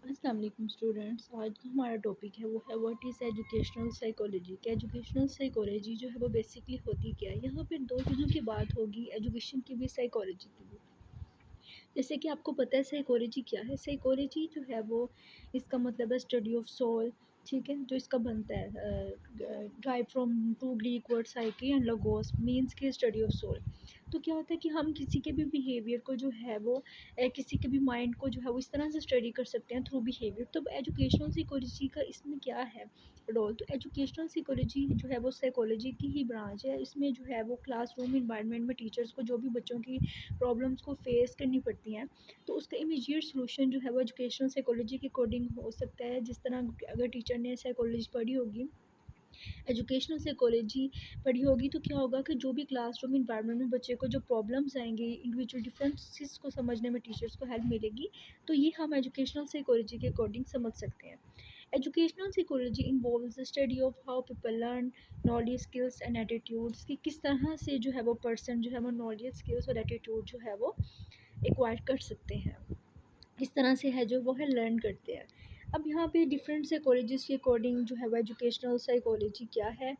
अस्सलाम वालेकुम स्टूडेंट्स। आज का हमारा टॉपिक है वो है व्हाट इज़ एजुकेशनल साइकोलॉजी। कि एजुकेशनल साइकोलॉजी जो है वो बेसिकली होती क्या है। यहाँ पे दो चीज़ों की बात होगी, एजुकेशन की भी, साइकोलॉजी की भी। जैसे कि आपको पता है साइकोलॉजी क्या है। साइकोलॉजी जो है वो, इसका मतलब है स्टडी ऑफ सोल। ठीक है, जो इसका बनता है derive from to Greek word psyche and logos means की स्टडी ऑफ सोल। तो क्या होता है कि हम किसी के भी बिहेवियर को जो है वो किसी के भी माइंड को जो है वो इस तरह से स्टडी कर सकते हैं थ्रू बिहेवियर। तो एजुकेशनल साइकोलॉजी का इसमें क्या है रोल। तो एजुकेशनल साइकोलॉजी जो है वो साइकोलॉजी की ही ब्रांच है। इसमें जो है वो क्लासरूम इन्वायरमेंट में टीचर्स को जो भी बच्चों की प्रॉब्लम्स को फेस करनी पड़ती हैं, तो उसका इमीडिएट सॉल्यूशन जो है वो एजुकेशनल साइकोलॉजी के अकॉर्डिंग हो सकता है। जिस तरह अगर टीचर ने साइकोलॉजी पढ़ी होगी, एजुकेशनल साइकोलॉजी पढ़ी होगी, तो क्या होगा कि जो भी क्लासरूम इन्वायरमेंट में बच्चे को जो प्रॉब्लम्स आएंगे, इंडिविजुअल डिफरेंसेस को समझने में टीचर्स को हेल्प मिलेगी। तो ये हम एजुकेशनल साइकोलॉजी के अकॉर्डिंग समझ सकते हैं। Educational psychology involves the study of how people learn knowledge, skills and attitudes. कि किस तरह से जो है वो पर्सन जो है वो नॉलेज, स्किल्स और एटीट्यूड जो है वो एक्वायर कर सकते हैं, किस तरह से है जो वो है लर्न करते हैं। अब यहाँ पे डिफरेंट साइकोलॉजिस्ट के अकॉर्डिंग जो है वो एजुकेशनल साइकोलॉजी क्या है,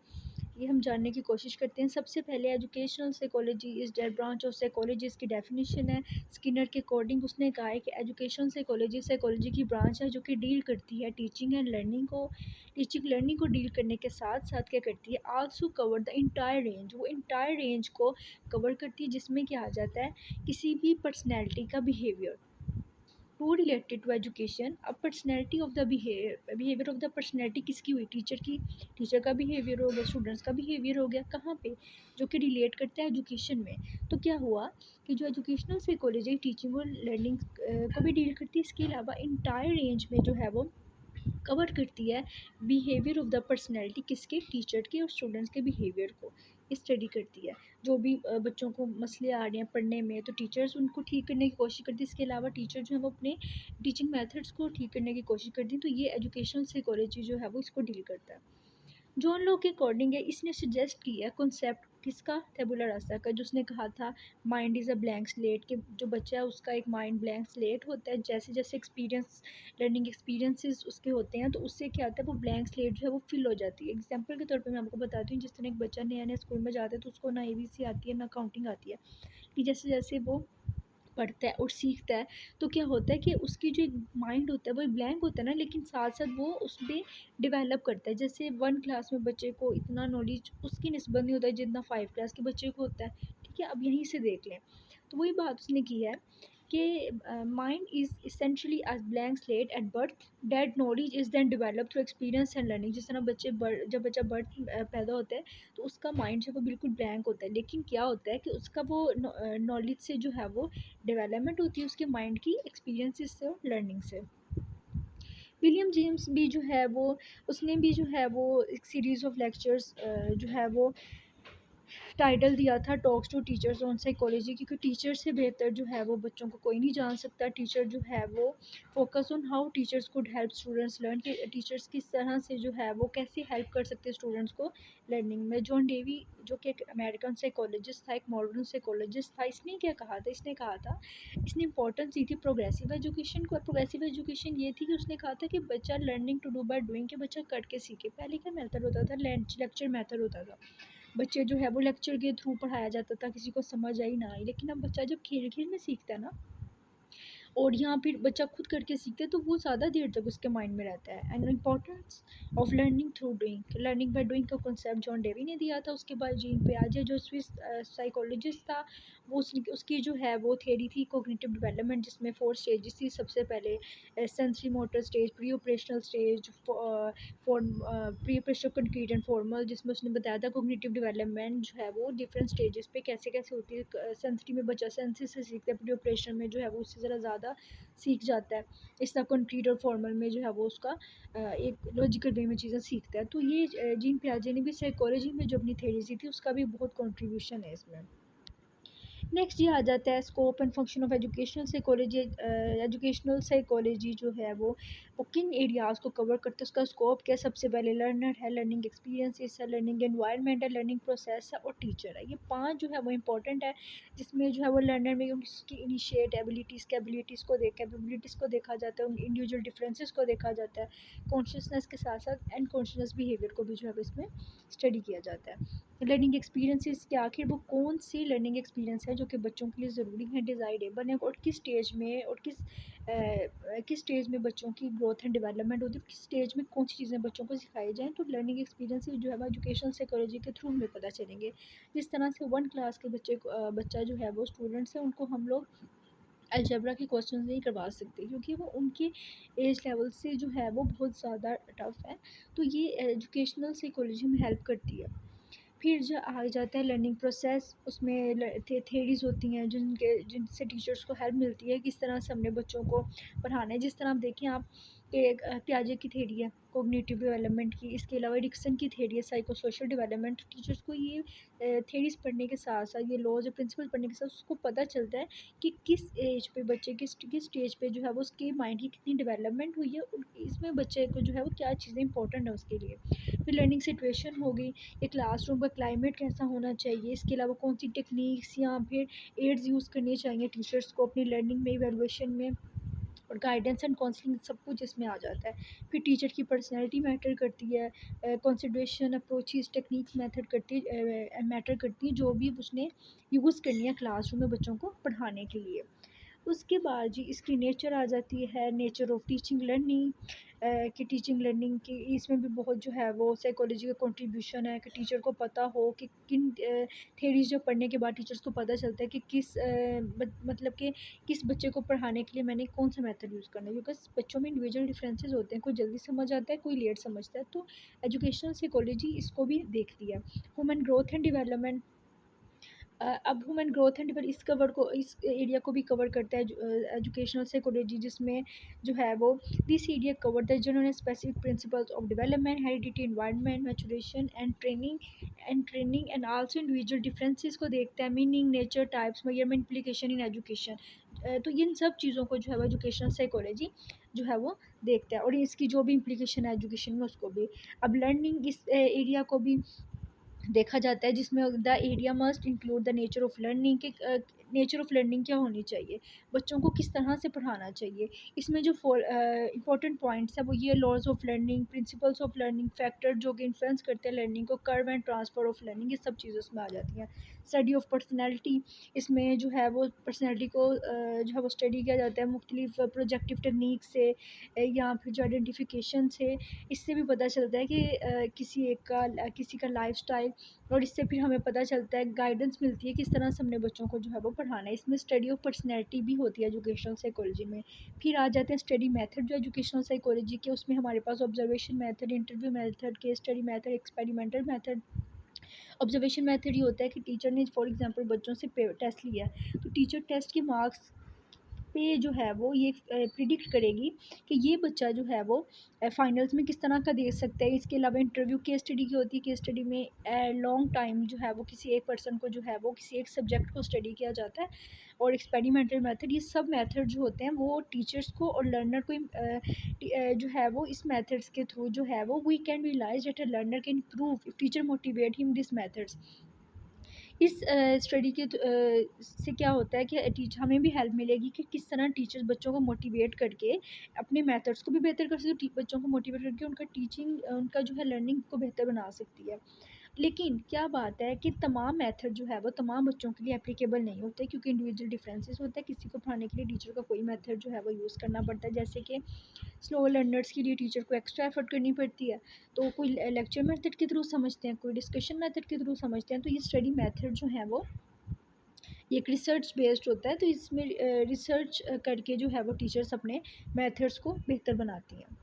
ये हम जानने की कोशिश करते हैं। सबसे पहले educational psychology is that branch of psychology, इसकी डेफिनेशन है स्किनर के अकॉर्डिंग। उसने कहा है कि एजुकेशनल साइकोलॉजी साइकोलॉजी की ब्रांच है जो कि डील करती है टीचिंग एंड लर्निंग को। टीचिंग लर्निंग को डील करने के साथ साथ क्या करती है, also cover the entire range. वो इंटायर रेंज को कवर करती है, जिसमें क्या आ जाता है किसी भी पर्सनैलिटी का behaviour to related to education. अब personality of the behaviour of the personality किसकी हुई, टीचर की। टीचर का बिहेवियर हो गया, स्टूडेंट्स का बिहेवियर हो गया, कहाँ पे, जो कि रिलेट करता है एजुकेशन में। तो क्या हुआ कि जो एजुकेशनल साइकोलॉजी टीचिंग और लर्निंग को भी डील करती है, इसके अलावा इंटायर रेंज में जो है वो कवर करती है बिहेवियर ऑफ द पर्सनैलिटी, किसके, टीचर के और स्टूडेंट्स के बिहेवियर को स्टडी करती है। जो भी बच्चों को मसले आ रहे हैं पढ़ने में, तो टीचर्स उनको ठीक करने की कोशिश करती है। इसके अलावा टीचर जो है वो अपने टीचिंग मेथड्स को ठीक करने की कोशिश करती है। तो ये एजुकेशनल साइकोलॉजी जो है वो इसको डील करता है। जॉन लॉक के अकॉर्डिंग है, इसने सजेस्ट किया कॉन्सेप्ट किसका, टेबुला रासा का, जिसने कहा था mind is a blank slate. कि जो बच्चा है उसका एक माइंड ब्लैंक स्लेट होता है। जैसे जैसे एक्सपीरियंस, लर्निंग एक्सपीरियंसेस उसके होते हैं, तो उससे क्या होता है वो ब्लैंक स्लेट जो है वो फिल हो जाती है। एग्जांपल के तौर पे मैं आपको बताती हूँ, जिस तरह एक बच्चा नया नया स्कूल में जाता है तो उसको ना ABC आती है ना काउंटिंग आती है। कि जैसे जैसे वो पढ़ता है और सीखता है, तो क्या होता है कि उसकी जो एक माइंड होता है वो ब्लैंक होता है ना, लेकिन साथ साथ वो उसमें डेवलप करता है। जैसे 1 क्लास में बच्चे को इतना नॉलेज उसकी निस्बत नहीं होता है जितना 5 क्लास के बच्चे को होता है। ठीक है, अब यहीं से देख लें, तो वही बात उसने की है कि mind is essentially a blank slate at birth, that knowledge is then develop through experience and learning. जिस तरह जब बच्चा बर्थ पैदा होता है, तो उसका माइंड जो है वो बिल्कुल ब्लैंक होता है, लेकिन क्या होता है कि उसका वो नॉलेज से जो है वो डेवलपमेंट होती है उसके माइंड की एक्सपीरियंसेस से और लर्निंग से। विलियम जेम्स भी जो है वो, उसने भी जो है वो एक सीरीज़ ऑफ लेक्चर्स जो है वो टाइटल दिया था talks to teachers on psychology. क्योंकि टीचर से बेहतर जो है वो बच्चों को कोई नहीं जान सकता। टीचर जो है वो focus on how teachers could help students learn, कि टीचर्स किस तरह से जो है वो कैसे हेल्प कर सकते हैं स्टूडेंट्स को लर्निंग में। जॉन डेवी जो कि एक अमेरिकन साइकोलॉजिस्ट था, एक मॉडर्न साइकोलॉजिस्ट था, इसने क्या कहा था, इसने कहा था, इसने इंपॉर्टेंस दी थी प्रोग्रेसिव एजुकेशन को। प्रोग्रेसिव एजुकेशन ये थी कि उसने कहा था कि बच्चा learning to do by doing, के बच्चा कर के सीखे। पहले क्या मेथड होता था, लेक्चर मेथड होता था। बच्चे जो है वो लेक्चर के थ्रू पढ़ाया जाता था, किसी को समझ आई ना आई। लेकिन अब बच्चा जब खेल खेल में सीखता है ना, और यहाँ फिर बच्चा खुद करके सीखता है, तो वो ज़्यादा देर तक उसके माइंड में रहता है। And importance of learning through doing, learning by doing का कॉन्सेप्ट जॉन डेवी ने दिया था। उसके बाद जीन पियाजे जो स्विस साइकोलॉजिस्ट था, वो उसकी जो है वो थियरी थी कोग्निटिव डेवलपमेंट, जिसमें 4 स्टेजेस थी। सबसे पहले sensory motor stage, pre operational stage, pre operational concrete and formal, जिसमें उसने बताया था कोग्निटिव डेवलपमेंट जो है वो डिफरेंट स्टेजेस पे कैसे कैसे होती है। सेंसरी में बच्चा सेंसेस से सीखता है, प्री ऑपरेशन में जो है वो उससे ज़रा ज़्यादा सीख जाता है। इस तरह कंक्रीट और फॉर्मल में जो है वो उसका एक लॉजिकल वे में चीज़ें सीखता है। तो ये जीन पियाजे ने भी साइकोलॉजी में जो अपनी थेरीज दी थी उसका भी बहुत कंट्रीब्यूशन है इसमें। नेक्स्ट ये आ जाता है scope and function of educational psychology. Educational psychology जो है वो किन एरियाज़ को कवर करते हैं, उसका स्कोप क्या है? सबसे पहले लर्नर है, लर्निंग एक्सपीरियंस है, लर्निंग एनवायरनमेंट है, लर्निंग प्रोसेस है और टीचर है। ये 5 जो है वो इंपॉर्टेंट है, जिसमें जो है वो लर्नर में उसकी इनिशिएट एबिलिटीज़ कैपेबिलिटीज़ को कैपेबिलिटीज़ को देखा जाता है, उन इंडिविजुअल डिफरेंसेस को देखा जाता है, कॉन्शियसनेस के साथ साथ एंड कॉन्शियस बिहेवियर को भी जो है वो इसमें स्टडी किया जाता है। लर्निंग एक्सपीरियंसेस के आखिर वो कौन सी लर्निंग एक्सपीरियंस है जो कि बच्चों के लिए ज़रूरी है, डिज़ायरेबल है और किस स्टेज में और किस स्टेज में बच्चों की ग्रोथ एंड डेवलपमेंट होती है, किस स्टेज में कौन सी चीज़ें बच्चों को सिखाई जाएँ। तो लर्निंग एक्सपीरियंसेस जो है वो एजुकेशनल साइकोलॉजी के थ्रू हमें पता चलेंगे। जिस तरह से 1 क्लास के बच्चा जो है वो स्टूडेंट्स है, उनको हम लोग अलजेब्रा के क्वेश्चंस नहीं करवा सकते, क्योंकि वो उनके एज लेवल से जो है वो बहुत ज़्यादा टफ है। तो ये एजुकेशनल साइकोलॉजी में हेल्प करती है। फिर जो आ जाता है लर्निंग प्रोसेस, उसमें थेरीज़ होती हैं जिनसे टीचर्स को हेल्प मिलती है किस तरह से हमने बच्चों को पढ़ाना है। जिस तरह आप देखें आप एक पियाजे की थेरी है कोग्निटिव डेवलपमेंट की, इसके अलावा एरिक्सन की थेरी है साइको सोशल डेवलपमेंट। टीचर्स को ये थेरीज़ पढ़ने के साथ साथ ये लॉज और प्रिंसिपल पढ़ने के साथ उसको पता चलता है कि किस एज पे बच्चे किस स्टेज पे जो है वो उसके माइंड की कितनी डेवलपमेंट हुई है, इसमें बच्चे को जो है वो क्या चीज़ें इंपॉर्टेंट है उसके लिए। फिर लर्निंग सिचुएशन हो गई, एक क्लासरूम का क्लाइमेट कैसा होना चाहिए, इसके अलावा कौन सी टेक्निक्स या फिर एड्स यूज़ करनी चाहिए टीचर्स को अपनी लर्निंग में, इवैल्यूएशन में, और गाइडेंस एंड काउंसलिंग सब कुछ इसमें आ जाता है। फिर टीचर की पर्सनैलिटी मैटर करती है, कंसिडरेशन अप्रोचेस टेक्निक्स मैटर करती है जो भी उसने यूज़ करनी है क्लासरूम में बच्चों को पढ़ाने के लिए। उसके बाद जी इसकी नेचर आ जाती है, नेचर ऑफ टीचिंग लर्निंग, कि टीचिंग लर्निंग की इसमें भी बहुत जो है वो साइकोलॉजी का कंट्रीब्यूशन है कि टीचर को पता हो कि किन थेरीज जो पढ़ने के बाद टीचर्स को पता चलता है कि मतलब कि किस बच्चे को पढ़ाने के लिए मैंने कौन सा मेथड यूज़ करना है, बिकॉज बच्चों में इंडिविजुअल डिफरेंसेस होते हैं, कोई जल्दी समझ आता है, कोई लेट समझता है। तो एजुकेशनल साइकोलॉजी इसको भी देखती है। ह्यूमन ग्रोथ एंड डेवलपमेंट, अब ह्यूमन ग्रोथ एंड इस एरिया को भी कवर करता है एजुकेशनल साइकोलॉजी, जिसमें जो है वो दिस एरिया कवर द जिन्होंने specific principles of development, heredity, environment, maturation and training and also individual differences को देखता है, meaning, nature, types, measurement, implication in education. तो इन सब चीज़ों को जो है वो एजुकेशनल साइकोलॉजी जो है वो देखता है, और इसकी जो भी इम्प्लीकेशन है एजुकेशन में उसको भी। अब लर्निंग इस एरिया को भी देखा जाता है, जिसमें the area must include the nature of learning के नेचर ऑफ लर्निंग क्या होनी चाहिए, बच्चों को किस तरह से पढ़ाना चाहिए। इसमें जो इंपॉर्टेंट पॉइंट्स है वो ये laws of learning, principles of learning, factor जो कि इन्फ्लुएंस करते हैं लर्निंग को, curve and transfer of learning, ये सब चीज़ें उसमें आ जाती हैं। स्टडी ऑफ पर्सनैलिटी, इसमें जो है वो पर्सनैलिटी को जो है वो स्टडी किया जाता है मुख्तलिफ प्रोजेक्टिव टेक्निक से, या फिर जो आइडेंटिफिकेशन से। इससे भी पता चलता है कि किसी का लाइफस्टाइल, और इससे फिर हमें पता चलता है, गाइडेंस मिलती है किस तरह से हमने बच्चों को जो है वो पढ़ाना है। इसमें स्टडी ऑफ पर्सनैलिटी भी होती है एजुकेशनल साइकोलॉजी में। फिर आ जाते हैं स्टडी मेथड जो एजुकेशनल साइकोलॉजी के, उसमें हमारे पास observation method, interview method, case study method, experimental method. Observation method ये होता है कि टीचर ने फॉर एग्जांपल बच्चों से टेस्ट लिया है, तो टीचर टेस्ट के मार्क्स पे जो है वो ये प्रिडिक्ट करेगी कि ये बच्चा जो है वो फाइनल्स में किस तरह का दे सकता है। इसके अलावा इंटरव्यू केस स्टडी की होती है, केस स्टडी में लॉन्ग टाइम जो है वो किसी एक पर्सन को जो है वो किसी एक सब्जेक्ट को स्टडी किया जाता है। और एक्सपेरिमेंटल मेथड, ये सब मेथड जो होते हैं वो टीचर्स को और लर्नर को जो है वो इस मेथड्स के थ्रू जो है वो we can realise that a learner can improve if teacher motivate him this methods. इस स्टडी के से क्या होता है कि हमें भी हेल्प मिलेगी कि किस तरह टीचर्स बच्चों को मोटिवेट करके अपने मेथड्स को भी बेहतर कर सकते, बच्चों को मोटिवेट करके उनका टीचिंग उनका जो है लर्निंग को बेहतर बना सकती है। लेकिन क्या बात है कि तमाम मेथड जो है वो तमाम बच्चों के लिए एप्लीकेबल नहीं होते, क्योंकि इंडिविजुअल डिफरेंसेस होते हैं। किसी को पढ़ाने के लिए टीचर का कोई मेथड जो है वो यूज़ करना पड़ता है, जैसे कि स्लो लर्नर्स के लिए टीचर को एक्स्ट्रा एफर्ट करनी पड़ती है, तो कोई लेक्चर मेथड के थ्रू समझते हैं, कोई डिस्कशन मेथड के थ्रू समझते हैं। तो ये स्टडी मेथड जो है वो ये एक रिसर्च बेस्ड होता है, तो इसमें रिसर्च करके जो है वो टीचर्स अपने मेथड्स को बेहतर बनाती हैं।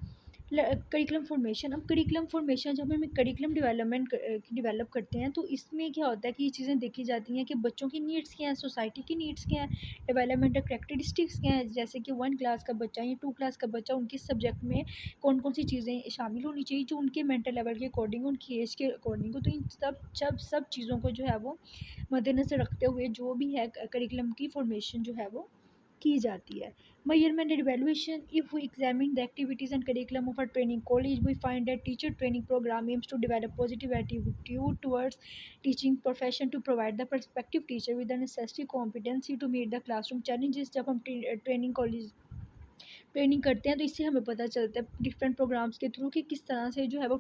करिकुलम फॉर्मेशन, अब करिकुलम फॉर्मेशन जब हम करिकुलम डेवलप करते हैं तो इसमें क्या होता है कि ये चीज़ें देखी जाती हैं कि बच्चों की नीड्स क्या हैं, सोसाइटी की नीड्स क्या हैं, डेवलपमेंटल करेक्टरिस्टिक्स क्या हैं, जैसे कि 1 क्लास का बच्चा या 2 क्लास का बच्चा, उनके सब्जेक्ट में कौन कौन सी चीज़ें शामिल होनी चाहिए जो उनके मेंटल लेवल के अकॉर्डिंग, उनकी एज के अकॉर्डिंग हो। तो इन सब चीज़ों को जो है वो मद्देनज़र रखते हुए जो भी है करिकुलम की फॉर्मेशन जो है वो की जाती है। Measurement and evaluation, if we examine the activities and curriculum of a training college, we find that teacher training program aims to develop positive attitude towards teaching profession to provide the prospective teacher with the necessary competency to meet the classroom challenges। जब हम training college training करते हैं तो इससे हमें पता चलता है डिफरेंट प्रोग्राम्स के थ्रू कि किस तरह से जो है वो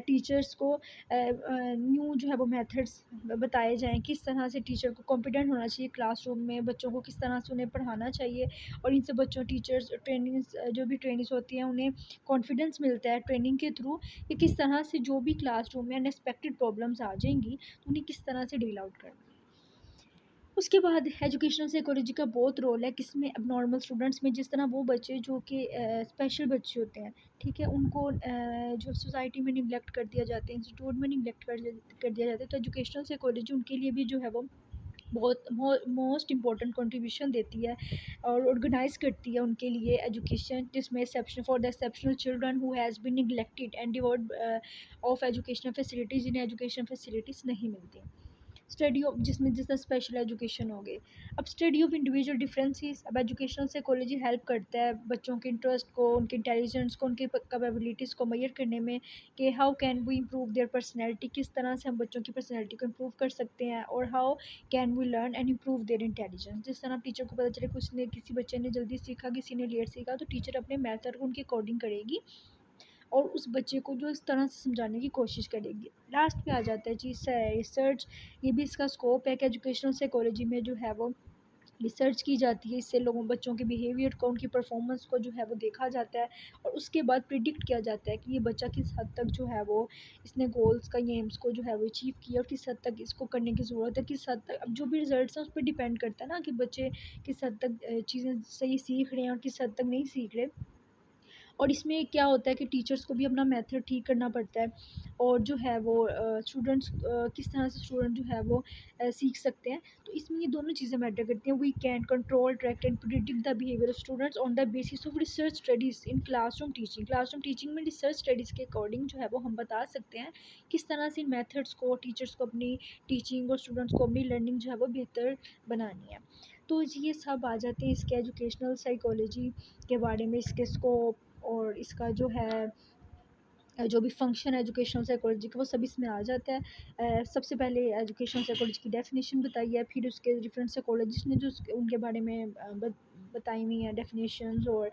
टीचर्स को न्यू जो है वो मेथड्स बताए जाएँ, किस तरह से टीचर को कॉन्फिडेंट होना चाहिए क्लासरूम में, बच्चों को किस तरह से उन्हें पढ़ाना चाहिए, और इनसे बच्चों टीचर्स ट्रेनिंग्स जो भी ट्रेनिंग्स होती हैं उन्हें कॉन्फिडेंस मिलता है ट्रेनिंग के थ्रू कि किस तरह से जो भी क्लासरूम में अनएक्सपेक्टेड प्रॉब्लम्स आ जाएंगी तो उन्हें किस तरह से डील आउट करना है। उसके बाद एजुकेशनल साइकोलॉजी का बहुत रोल है किसमें, अब नॉर्मल स्टूडेंट्स में जिस तरह वो बच्चे जो कि स्पेशल बच्चे होते हैं, ठीक है, उनको जो सोसाइटी में निगलेक्ट कर दिया जाता है, इंस्टीट्यूट में निगलेक्ट कर दिया जाता है, तो एजुकेशनल साइकोलॉजी उनके लिए भी जो है वो बहुत मोस्ट इम्पॉर्टेंट कंट्रीब्यूशन देती है और ऑर्गेनाइज करती है उनके लिए एजुकेशन, जिसमें exception for the exceptional children who has been neglected and डिवॉर्ड ऑफ एजुकेशनल फैसिलिटीज़, जिन्हें एजुकेशन फैसिलिटीज़ नहीं मिलती। स्टडी ऑफ, जिसमें जिसका स्पेशल एजुकेशन हो गए। अब स्टडी ऑफ इंडिविजुअल डिफरेंसेस, अब एजुकेशनल साइकोलॉजी हेल्प करता है बच्चों के इंटरेस्ट को, उनके इंटेलिजेंस को, उनकी कैपेबिलिटीज़ को मेजर करने में कि how can we improve their personality, किस तरह से हम बच्चों की पर्सनैलिटी को इम्प्रूव कर सकते हैं, और how can we learn and improve their intelligence. जिस तरह टीचर को पता चले कुछ ने किसी बच्चे ने जल्दी सीखा, किसी ने लेट सीखा, तो टीचर अपने मेथड को उनके अकॉर्डिंग करेगी और उस बच्चे को जो इस तरह से समझाने की कोशिश करेगी। लास्ट पे आ जाता है चीज़ रिसर्च, ये भी इसका स्कोप है कि एजुकेशनल साइकोलॉजी में जो है वो रिसर्च की जाती है, इससे लोगों बच्चों के बिहेवियर को, उनकी परफॉर्मेंस को जो है वो देखा जाता है और उसके बाद प्रिडिक्ट किया जाता है कि ये बच्चा किस हद तक जो है वो इसने गोल्स का, ये एम्स को जो है वो अचीव किया और किस हद तक इसको करने की ज़रूरत है, किस हद तक, अब जो भी रिजल्ट्स हैं उस पर डिपेंड करता है ना कि बच्चे किस हद तक चीज़ें सही सीख रहे हैं और किस हद तक नहीं सीख रहे। और इसमें क्या होता है कि टीचर्स को भी अपना मेथड ठीक करना पड़ता है और जो है वो स्टूडेंट्स किस तरह से स्टूडेंट जो है वो सीख सकते हैं। तो इसमें ये दोनों चीज़ें मैटर करती हैं। We can control, track and predict the behaviour of students on the basis of research studies in classroom teaching में रिसर्च स्टडीज़ के अकॉर्डिंग जो है वो हम बता सकते हैं किस तरह से इन मेथड्स को टीचर्स को अपनी टीचिंग और स्टूडेंट्स को अपनी लर्निंग जो है वो बेहतर बनानी है। तो ये सब आ जाते हैं इसके एजुकेशनल साइकोलॉजी के बारे में, इसके स्कोप और इसका जो है जो भी फंक्शन है एजुकेशनल साइकोलॉजी का वो सब इसमें आ जाता है। सबसे पहले एजुकेशनल साइकोलॉजी की डेफिनेशन बताई है, फिर उसके डिफरेंट साइकोलॉजिस्ट ने जो उनके बारे में बताई हुई हैं डेफिनेशंस, और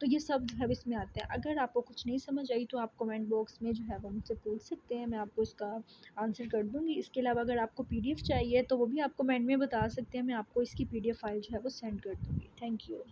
तो ये सब जो है इसमें आता है। अगर आपको कुछ नहीं समझ आई तो आप कमेंट बॉक्स में जो है वो मुझसे पूछ सकते हैं, मैं आपको इसका आंसर कर दूँगी। इसके अलावा अगर आपको पीडीएफ चाहिए तो वो भी आप कमेंट में बता सकते हैं, मैं आपको इसकी पीडीएफ फाइल जो है वो सेंड कर दूँगी। Thank you.